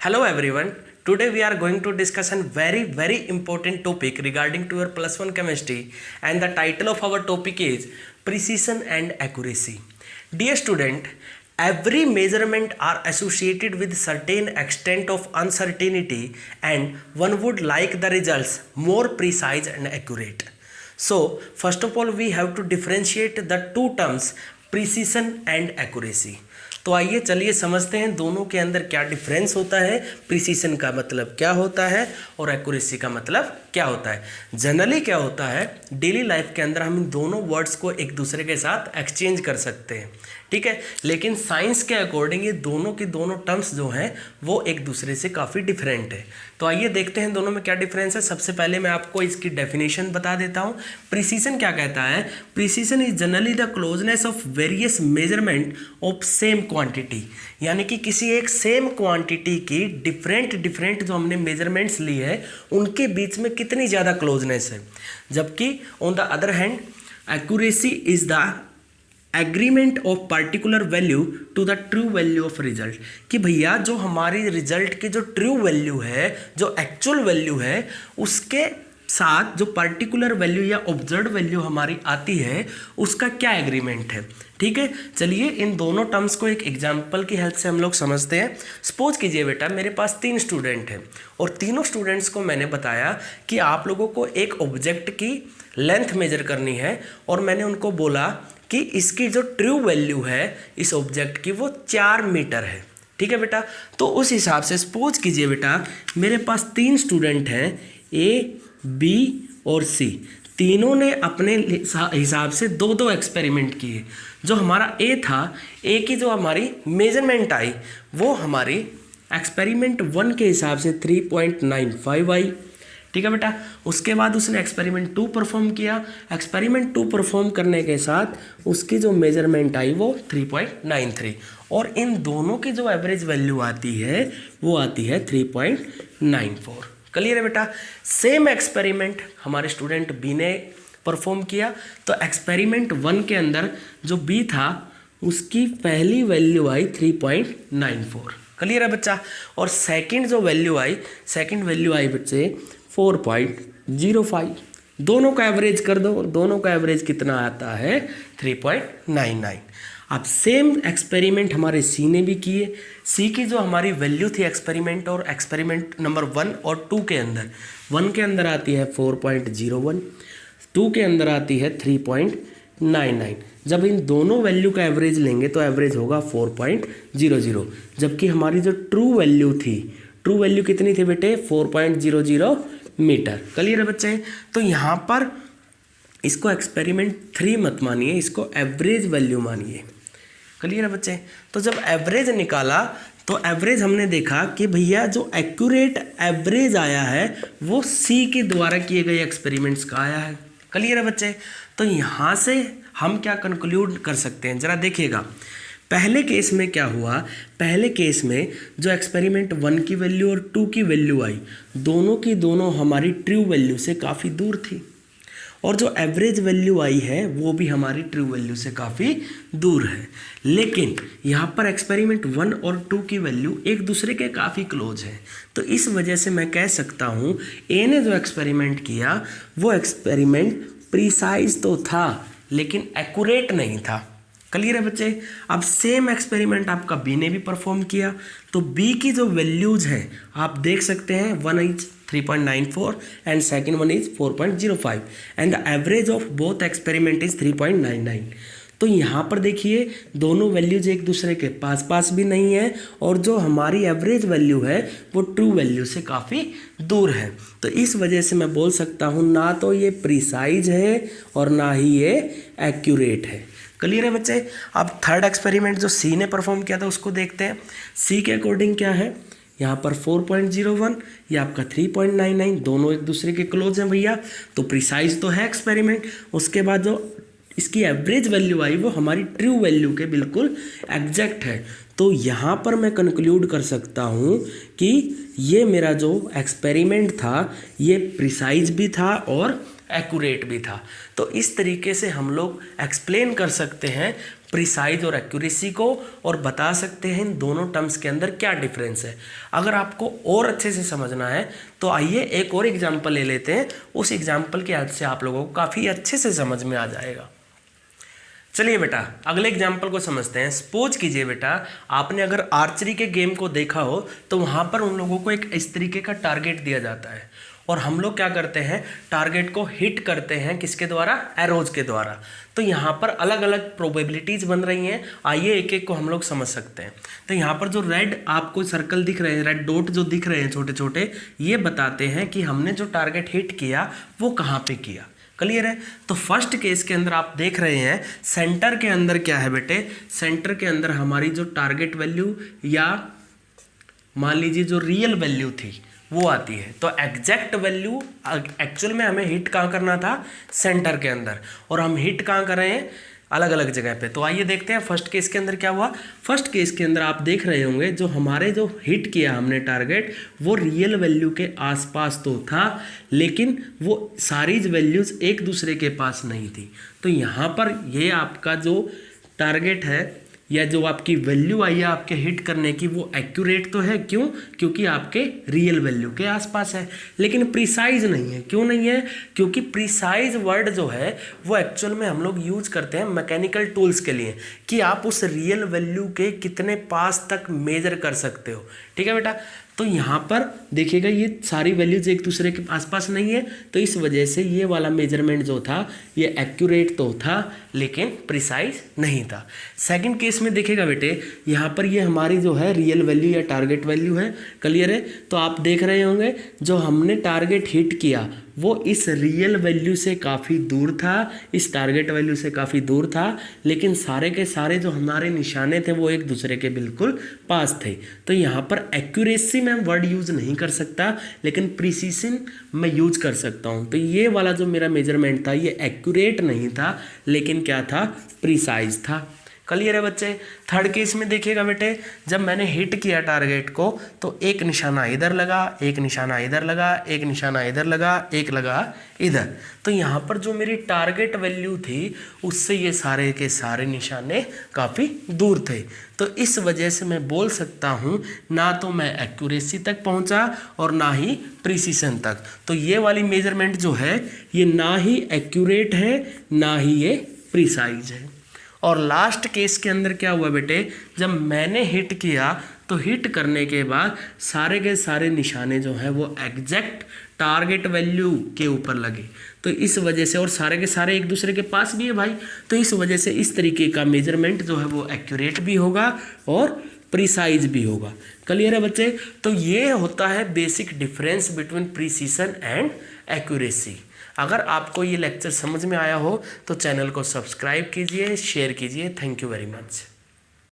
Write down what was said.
Hello everyone. Today we are going to discuss a very important topic regarding to your plus one chemistry, and the title of our topic is precision and accuracy. Dear student, every measurement are associated with certain extent of uncertainty and one would like the results more precise and accurate. So first of all we have to differentiate the two terms precision and accuracy. तो आइए चलिए समझते हैं दोनों के अंदर क्या difference होता है, प्रिसीजन का मतलब क्या होता है और एक्यूरेसी का मतलब क्या होता है। जनरली क्या होता है, डेली लाइफ के अंदर हम इन दोनों वर्ड्स को एक दूसरे के साथ एक्सचेंज कर सकते हैं, ठीक है, लेकिन साइंस के अकॉर्डिंग ये दोनों की दोनों टर्म्स जो हैं वो एक दूसरे से काफ़ी डिफरेंट है। तो आइए देखते हैं दोनों में क्या डिफरेंस है। सबसे पहले मैं आपको इसकी डेफिनेशन बता देता हूँ। प्रिसीजन क्या कहता है, precision is generally the closeness of various measurement of same quantity, यानी कि किसी एक सेम क्वांटिटी की डिफरेंट जो हमने मेजरमेंट्स ली है उनके बीच में कितनी ज़्यादा क्लोजनेस है। जबकि on the other hand accuracy is the agreement of particular value to the true value of result, कि भैया जो हमारी रिजल्ट की जो ट्रू वैल्यू है, जो एक्चुअल वैल्यू है, उसके साथ जो पर्टिकुलर वैल्यू या ऑब्जर्व वैल्यू हमारी आती है उसका क्या एग्रीमेंट है। ठीक है, चलिए इन दोनों टर्म्स को एक एग्जाम्पल की हेल्प से हम लोग समझते हैं। सपोज कीजिए बेटा मेरे पास 3 स्टूडेंट हैं और तीनों स्टूडेंट्स को मैंने बताया कि आप लोगों को एक ऑब्जेक्ट की लेंथ मेजर करनी है और मैंने उनको बोला कि इसकी जो ट्रू वैल्यू है इस ऑब्जेक्ट की वो 4 मीटर है। ठीक है बेटा, तो उस हिसाब से सपोज कीजिए बेटा मेरे पास 3 स्टूडेंट हैं, ए, बी और सी। तीनों ने अपने हिसाब से 2-2 एक्सपेरिमेंट किए। जो हमारा ए था, ए की जो हमारी मेजरमेंट आई वो हमारी एक्सपेरिमेंट 1 के हिसाब से 3.95 आई। ठीक है बेटा, उसके बाद उसने एक्सपेरिमेंट 2 परफॉर्म किया। एक्सपेरिमेंट 2 परफॉर्म करने के साथ उसकी जो मेजरमेंट आई वो 3.93, और इन दोनों की जो एवरेज वैल्यू आती है वो आती है 3.94। क्लियर है बेटा। सेम एक्सपेरिमेंट हमारे स्टूडेंट बी ने परफॉर्म किया, तो एक्सपेरिमेंट 1 के अंदर जो बी था उसकी पहली वैल्यू आई 3.94। क्लियर है बच्चा। और सेकंड जो वैल्यू आई, सेकंड वैल्यू आई बच्चे 4.05। दोनों का एवरेज कर दो, दोनों का एवरेज कितना आता है 3.99। अब सेम एक्सपेरिमेंट हमारे सी ने भी किए। सी की जो हमारी वैल्यू थी एक्सपेरिमेंट और एक्सपेरिमेंट नंबर 1 और 2 के अंदर, 1 के अंदर आती है 4.01, 2 के अंदर आती है 3.99। जब इन दोनों वैल्यू का एवरेज लेंगे तो एवरेज होगा 4.00, जबकि हमारी जो ट्रू वैल्यू थी, ट्रू वैल्यू कितनी थी बेटे 4.00 मीटर। क्लियर है बच्चे। तो यहाँ पर इसको एक्सपेरिमेंट 3 मत मानिए, इसको एवरेज वैल्यू मानिए। क्लियर है बच्चे। तो जब एवरेज निकाला तो एवरेज हमने देखा कि भैया जो एक्यूरेट एवरेज आया है वो सी के द्वारा किए गए एक्सपेरिमेंट्स का आया है। क्लियर है बच्चे। तो यहाँ से हम क्या कंक्लूड कर सकते हैं, ज़रा देखिएगा। पहले केस में क्या हुआ, पहले केस में जो एक्सपेरिमेंट 1 की वैल्यू और 2 की वैल्यू आई, दोनों की दोनों हमारी ट्रू वैल्यू से काफ़ी दूर थी, और जो एवरेज वैल्यू आई है वो भी हमारी ट्रू वैल्यू से काफ़ी दूर है। लेकिन यहाँ पर एक्सपेरिमेंट 1 और 2 की वैल्यू एक दूसरे के काफ़ी क्लोज है, तो इस वजह से मैं कह सकता हूँ ए ने जो एक्सपेरिमेंट किया वो एक्सपेरिमेंट प्रिसाइज तो था लेकिन एक्यूरेट नहीं था। क्लियर है बच्चे। अब सेम एक्सपेरिमेंट आपका बी ने भी परफॉर्म किया, तो बी की जो वैल्यूज हैं आप देख सकते हैं, 1 is 3.94 and second one is 4.05 and the average of both experiment is 3.99। तो यहाँ पर देखिए दोनों वैल्यूज एक दूसरे के पास पास भी नहीं है, और जो हमारी एवरेज वैल्यू है वो ट्रू वैल्यू से काफ़ी दूर है। तो इस वजह से मैं बोल सकता हूँ ना तो ये प्रिसाइज है और ना ही ये एक्यूरेट है। क्लियर है बच्चे। अब थर्ड एक्सपेरिमेंट जो सी ने परफॉर्म किया था उसको देखते हैं। सी के अकॉर्डिंग क्या है, यहाँ पर 4.01, ये आपका 3.99, दोनों एक दूसरे के क्लोज हैं भैया, तो प्रिसाइज तो है एक्सपेरिमेंट। उसके बाद जो इसकी एवरेज वैल्यू आई वो हमारी ट्रू वैल्यू के बिल्कुल एग्जैक्ट है। तो यहाँ पर मैं कंक्लूड कर सकता हूँ कि ये मेरा जो एक्सपेरिमेंट था ये प्रिसाइज भी था और एक्यूरेट भी था। तो इस तरीके से हम लोग एक्सप्लेन कर सकते हैं प्रिसाइज और एक्यूरेसी को, और बता सकते हैं इन दोनों टर्म्स के अंदर क्या डिफरेंस है। अगर आपको और अच्छे से समझना है तो आइए एक और एग्जाम्पल ले लेते हैं, उस एग्जाम्पल की हेल्प से आप लोगों को काफ़ी अच्छे से समझ में आ जाएगा। चलिए बेटा अगले एग्जाम्पल को समझते हैं। सपोज कीजिए बेटा, आपने अगर आर्चरी के गेम को देखा हो तो वहाँ पर उन लोगों को एक इस तरीके का टारगेट दिया जाता है, और हम लोग क्या करते हैं, टारगेट को हिट करते हैं किसके द्वारा, एरोज के द्वारा। तो यहाँ पर अलग अलग प्रोबेबिलिटीज़ बन रही हैं, आइए एक एक को हम लोग समझ सकते हैं। तो यहाँ पर जो रेड आपको सर्कल दिख रहे हैं, रेड डॉट जो दिख रहे हैं छोटे छोटे, ये बताते हैं कि हमने जो टारगेट हिट किया वो कहाँ पे किया। क्लियर है। तो फर्स्ट केस के अंदर आप देख रहे हैं सेंटर के अंदर क्या है बेटे, सेंटर के अंदर हमारी जो टारगेट वैल्यू या मान लीजिए जो रियल वैल्यू थी वो आती है। तो एग्जैक्ट वैल्यू एक्चुअल में हमें हिट कहाँ करना था, सेंटर के अंदर, और हम हिट कहाँ कर रहे हैं, अलग अलग जगह पे। तो आइए देखते हैं फर्स्ट केस के अंदर क्या हुआ। फर्स्ट केस के अंदर आप देख रहे होंगे जो हमारे जो हिट किया हमने टारगेट, वो रियल वैल्यू के आसपास तो था, लेकिन वो सारी वैल्यूज एक दूसरे के पास नहीं थी। तो यहाँ पर ये आपका जो टारगेट है या जो आपकी वैल्यू आई है आपके हिट करने की, वो एक्यूरेट तो है। क्यों? क्योंकि आपके रियल वैल्यू के आसपास है, लेकिन प्रिसाइज नहीं है। क्यों नहीं है? क्योंकि प्रिसाइज वर्ड जो है वो एक्चुअल में हम लोग यूज करते हैं मैकेनिकल टूल्स के लिए, कि आप उस रियल वैल्यू के कितने पास तक मेजर कर सकते हो। ठीक है बेटा। तो यहाँ पर देखिएगा ये सारी वैल्यूज एक दूसरे के आसपास नहीं है, तो इस वजह से ये वाला मेजरमेंट जो था ये एक्यूरेट तो था लेकिन प्रिसाइज नहीं था। सेकंड केस में देखिएगा बेटे, यहाँ पर ये हमारी जो है रियल वैल्यू या टारगेट वैल्यू है। क्लियर है। तो आप देख रहे होंगे जो हमने टारगेट हिट किया वो इस रियल वैल्यू से काफ़ी दूर था, इस टारगेट वैल्यू से काफ़ी दूर था, लेकिन सारे के सारे जो हमारे निशाने थे वो एक दूसरे के बिल्कुल पास थे। तो यहाँ पर एक्यूरेसी में वर्ड यूज़ नहीं कर सकता, लेकिन प्रिसीजन मैं यूज कर सकता हूँ। तो ये वाला जो मेरा मेजरमेंट था ये एक्यूरेट नहीं था, लेकिन क्या था, प्रिसाइज था। क्लियर है बच्चे। थर्ड केस में देखिएगा बेटे, जब मैंने हिट किया टारगेट को तो एक निशाना इधर लगा, एक निशाना इधर लगा, एक निशाना इधर लगा, एक लगा इधर। तो यहाँ पर जो मेरी टारगेट वैल्यू थी उससे ये सारे के सारे निशाने काफ़ी दूर थे। तो इस वजह से मैं बोल सकता हूँ ना तो मैं एक्यूरेसी तक पहुँचा और ना ही प्रिसीजन तक। तो ये वाली मेजरमेंट जो है ये ना ही एक्यूरेट है ना ही ये प्रिसाइज है। और लास्ट केस के अंदर क्या हुआ बेटे, जब मैंने हिट किया तो हिट करने के बाद सारे के सारे निशाने जो हैं वो एग्जैक्ट टारगेट वैल्यू के ऊपर लगे। तो इस वजह से, और सारे के सारे एक दूसरे के पास भी है भाई, तो इस वजह से इस तरीके का मेजरमेंट जो है वो एक्यूरेट भी होगा और प्रिसाइज भी होगा। क्लियर है बच्चे। तो ये होता है basic difference between precision and accuracy. अगर आपको ये लेक्चर समझ में आया हो तो चैनल को सब्सक्राइब कीजिए, शेयर कीजिए। Thank you very much.